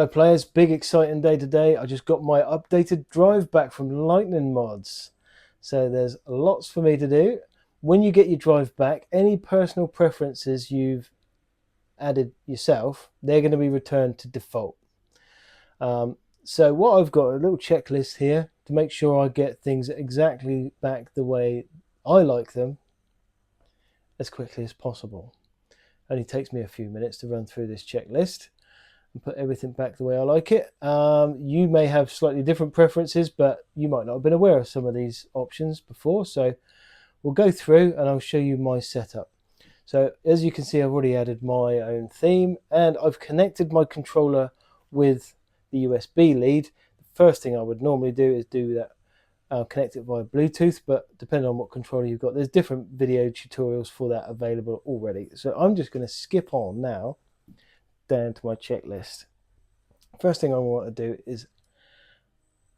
Hello players, big exciting day today. I just got my updated drive back from Lightning Mods. So there's lots for me to do. When you get your drive back, any personal preferences you've added yourself, they're going to be returned to default. So what I've got, a little checklist here to make sure I get things exactly back the way I like them as quickly as possible. Only takes me a few minutes to run through this checklist and put everything back the way I like it. You may have slightly different preferences, but you might not have been aware of some of these options before. So we'll go through and I'll show you my setup. So as you can see, I've already added my own theme and I've connected my controller with the USB lead. The first thing I would normally do is do that, connect it via Bluetooth, but depending on what controller you've got, there's different video tutorials for that available already. So I'm just going to skip on now down to my checklist. First thing I want to do is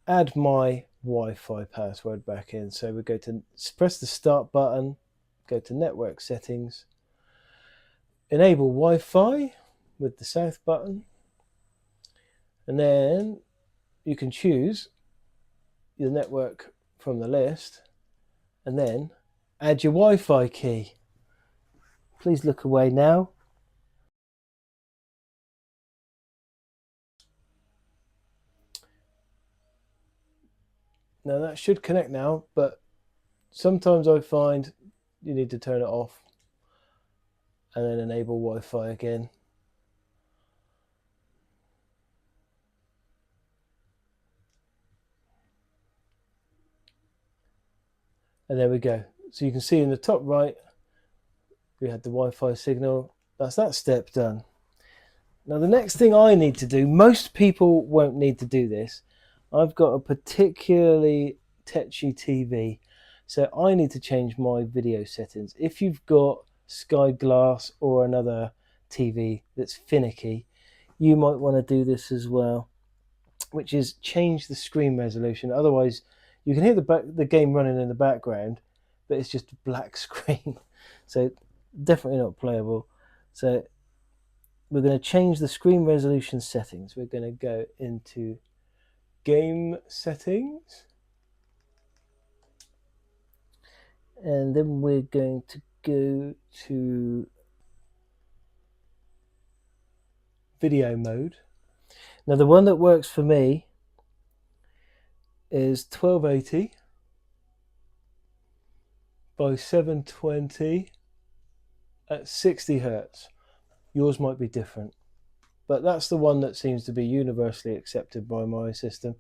add my Wi-Fi password back in. So we go to press the start button, go to network settings, enable Wi-Fi with the south button, and then you can choose your network from the list and then add your Wi-Fi key. Please look away now. Now that should connect now, but sometimes I find you need to turn it off and then enable Wi-Fi again. And there we go. So you can see in the top right, we had the Wi-Fi signal. That's that step done. Now the next thing I need to do, most people won't need to do this. I've got a particularly tetchy TV, so I need to change my video settings. If you've got Sky Glass or another TV that's finicky, you might want to do this as well, which is change the screen resolution. Otherwise, you can hear the game running in the background, but it's just a black screen. So definitely not playable. So we're going to change the screen resolution settings. We're going to go into game settings. And then we're going to go to video mode. Now the one that works for me is 1280 by 720 at 60 Hertz. Yours might be different, but that's the one that seems to be universally accepted by my system.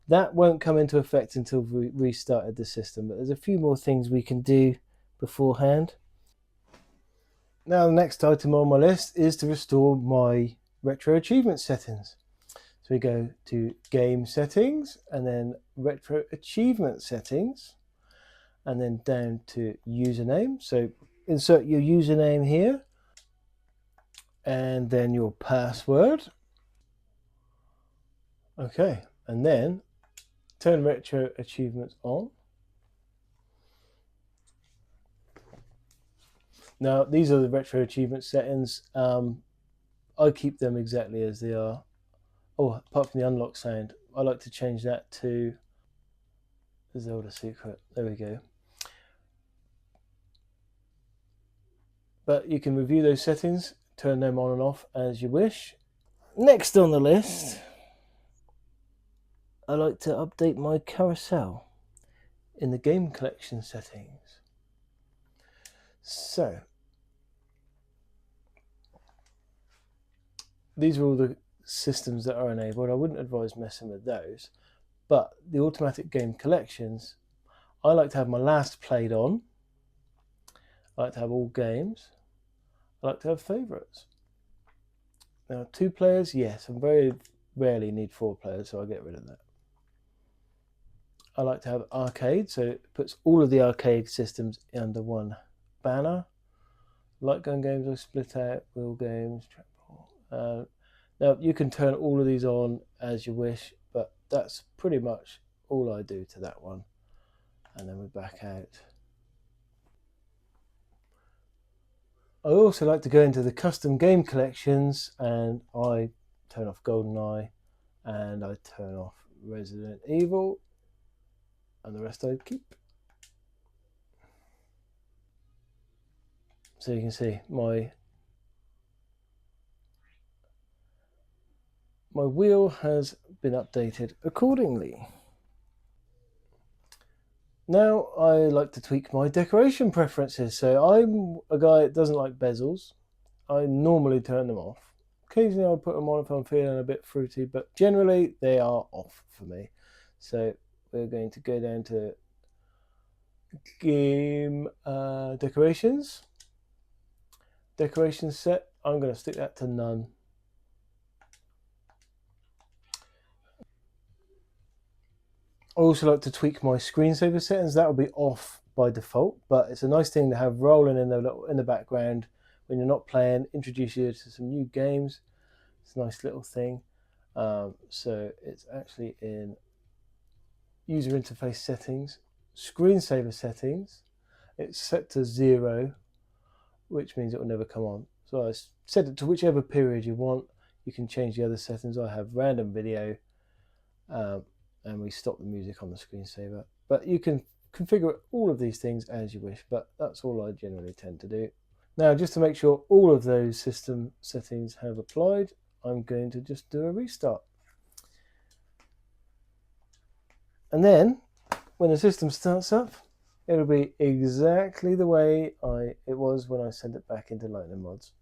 That won't come into effect until we restarted the system, but there's a few more things we can do beforehand. Now the next item on my list is to restore my retro achievement settings. So we go to game settings and then retro achievement settings and then down to username. So insert your username here and then your password. Okay, and then turn retro achievements on. Now these are the retro achievement settings. I keep them exactly as they are. Oh, apart from the unlock sound, I like to change that to Zelda Secret. There we go. But you can review those settings, turn them on and off as you wish. Next on the list, I like to update my carousel in the game collection settings. So these are all the systems that are enabled. I wouldn't advise messing with those, but the automatic game collections, I like to have my last played on. I like to have all games. I like to have favorites. Now 2 players, yes, I very rarely need 4 players, so I get rid of that. I like to have arcade, so it puts all of the arcade systems under one banner. Light gun games are split out, wheel games, trackball. Now you can turn all of these on as you wish, but that's pretty much all I do to that one. And then we're back out. I also like to go into the custom game collections and I turn off GoldenEye, and I turn off Resident Evil, and the rest I keep. So you can see my wheel has been updated accordingly. Now I like to tweak my decoration preferences. So I'm a guy that doesn't like bezels. I normally turn them off. Occasionally I'll put them on if I'm feeling a bit fruity, but generally they are off for me. So we're going to go down to game decorations. Decoration set, I'm going to stick that to none. I also like to tweak my screensaver settings. That will be off by default, but it's a nice thing to have rolling in the background when you're not playing. Introduce you to some new games. It's a nice little thing. So it's actually in user interface settings, screensaver settings. It's set to 0, which means it will never come on. So I set it to whichever period you want. You can change the other settings. I have random video, and we stop the music on the screensaver. But you can configure all of these things as you wish, but that's all I generally tend to do. Now, just to make sure all of those system settings have applied, I'm going to just do a restart. And then, when the system starts up, it'll be exactly the way it was when I sent it back into Lightning Mods.